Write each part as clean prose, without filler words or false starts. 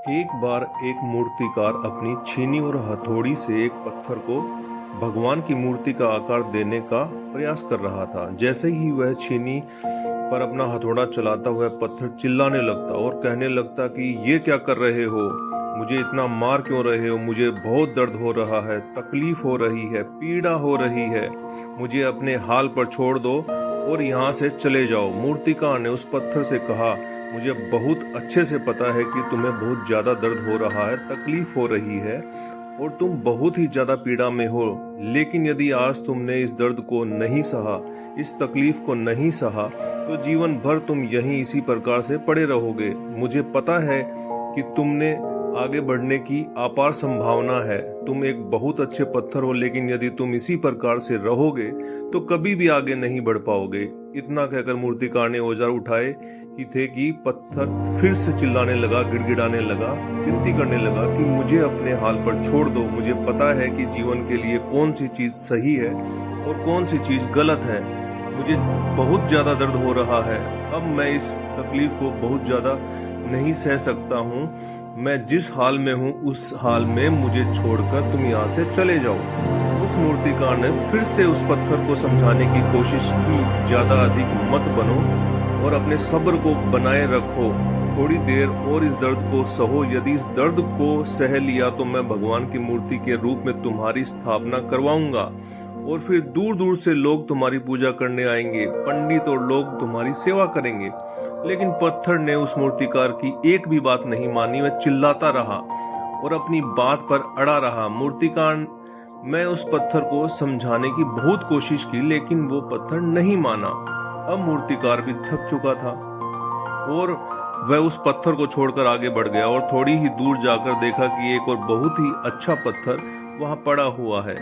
एक बार एक मूर्तिकार अपनी छीनी और हथौड़ी से एक पत्थर को भगवान की मूर्ति का आकार देने का प्रयास कर रहा था। जैसे ही वह छीनी पर अपना हथौड़ा चलाता हुआ पत्थर चिल्लाने लगता और कहने लगता कि ये क्या कर रहे हो, मुझे इतना मार क्यों रहे हो, मुझे बहुत दर्द हो रहा है, तकलीफ हो रही है, पीड़ा हो रही है, मुझे अपने हाल पर छोड़ दो और यहाँ से चले जाओ। मूर्तिकार ने उस पत्थर से कहा, मुझे बहुत अच्छे से पता है कि तुम्हें बहुत ज्यादा दर्द हो रहा है, तकलीफ हो रही है और तुम बहुत ही ज्यादा पीड़ा में हो, लेकिन यदि आज तुमने इस दर्द को नहीं सहा, इस तकलीफ को नहीं सहा, तो जीवन भर तुम यहीं इसी प्रकार से पड़े रहोगे। मुझे पता है कि तुमने आगे बढ़ने की अपार संभावना है, तुम एक बहुत अच्छे पत्थर हो, लेकिन यदि तुम इसी प्रकार से रहोगे तो कभी भी आगे नहीं बढ़ पाओगे। इतना कहकर मूर्तिकार ने औजार उठाए ही थे कि पत्थर फिर से चिल्लाने लगा, गिड़गिड़ाने लगा, विनती करने लगा कि मुझे अपने हाल पर छोड़ दो। मुझे पता है कि जीवन के लिए कौन सी चीज सही है और कौन सी चीज गलत है। मुझे बहुत ज्यादा दर्द हो रहा है, अब मैं इस तकलीफ को बहुत ज्यादा नहीं सह सकता हूँ। मैं जिस हाल में हूँ उस हाल में मुझे छोड़कर तुम यहाँ से चले जाओ। उस मूर्तिकार ने फिर से उस पत्थर को समझाने की कोशिश की, ज्यादा अधिक मत बनो और अपने सब्र को बनाए रखो, थोड़ी देर और इस दर्द को सहो। यदि इस दर्द को सह लिया तो मैं भगवान की मूर्ति के रूप में तुम्हारी स्थापना करवाऊंगा और फिर दूर दूर से लोग तुम्हारी पूजा करने आएंगे, पंडित और लोग तुम्हारी सेवा करेंगे। लेकिन पत्थर ने उस मूर्तिकार की एक भी बात नहीं मानी, वह चिल्लाता रहा और अपनी बात पर अड़ा रहा। मूर्तिकार मैं उस पत्थर को समझाने की बहुत कोशिश की, लेकिन वो पत्थर नहीं माना। अब मूर्तिकार भी थक चुका था और वह उस पत्थर को छोड़कर आगे बढ़ गया और थोड़ी ही दूर जाकर देखा कि एक और बहुत ही अच्छा पत्थर वहां पड़ा हुआ है।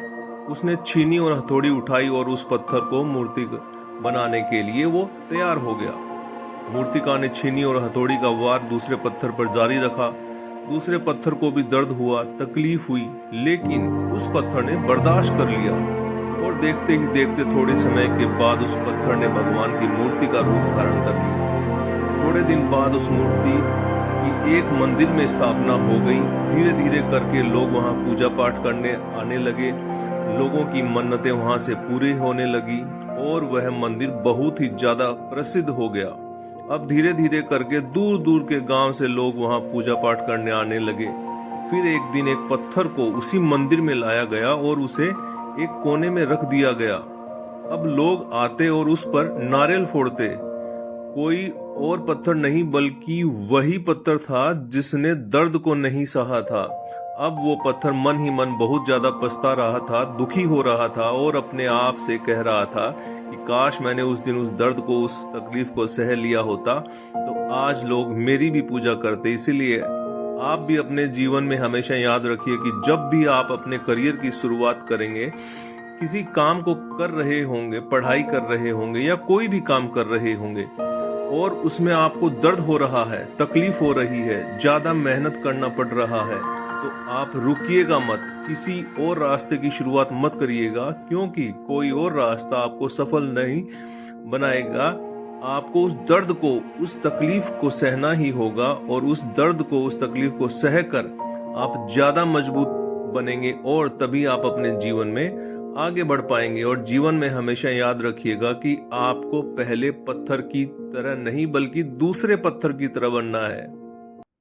उसने छीनी और हथौड़ी उठाई और उस पत्थर को मूर्ति बनाने के लिए वो तैयार हो गया। मूर्तिकार ने छीनी और हथौड़ी का वार दूसरे पत्थर पर जारी रखा। दूसरे पत्थर को भी दर्द हुआ, तकलीफ हुई, लेकिन उस पत्थर ने बर्दाश्त कर लिया और देखते ही देखते थोड़े समय के बाद उस पत्थर ने भगवान की मूर्ति का रूप धारण कर लिया। थोड़े दिन बाद उस मूर्ति की एक मंदिर में स्थापना हो गई। धीरे धीरे करके लोग वहां पूजा पाठ करने आने लगे, लोगों की मन्नतें वहां से पूरी होने लगी और वह मंदिर बहुत ही ज्यादा प्रसिद्ध हो गया। अब धीरे धीरे करके दूर दूर के गांव से लोग वहां पूजा पाठ करने आने लगे। फिर एक दिन एक पत्थर को उसी मंदिर में लाया गया और उसे एक कोने में रख दिया गया। अब लोग आते और उस पर नारियल फोड़ते। कोई और पत्थर नहीं बल्कि वही पत्थर था जिसने दर्द को नहीं सहा था। अब वो पत्थर मन ही मन बहुत ज्यादा पछता रहा था, दुखी हो रहा था और अपने आप से कह रहा था कि काश मैंने उस दिन उस दर्द को, उस तकलीफ को सह लिया होता तो आज लोग मेरी भी पूजा करते। इसीलिए आप भी अपने जीवन में हमेशा याद रखिए कि जब भी आप अपने करियर की शुरुआत करेंगे, किसी काम को कर रहे होंगे, पढ़ाई कर रहे होंगे या कोई भी काम कर रहे होंगे और उसमें आपको दर्द हो रहा है, तकलीफ हो रही है, ज्यादा मेहनत करना पड़ रहा है, तो आप रुकिएगा मत, किसी और रास्ते की शुरुआत मत करिएगा, क्योंकि कोई और रास्ता आपको सफल नहीं बनाएगा। आपको उस दर्द को, उस तकलीफ को सहना ही होगा और उस दर्द को, उस तकलीफ को सहकर आप ज्यादा मजबूत बनेंगे और तभी आप अपने जीवन में आगे बढ़ पाएंगे। और जीवन में हमेशा याद रखिएगा कि आपको पहले पत्थर की तरह नहीं बल्कि दूसरे पत्थर की तरह बनना है।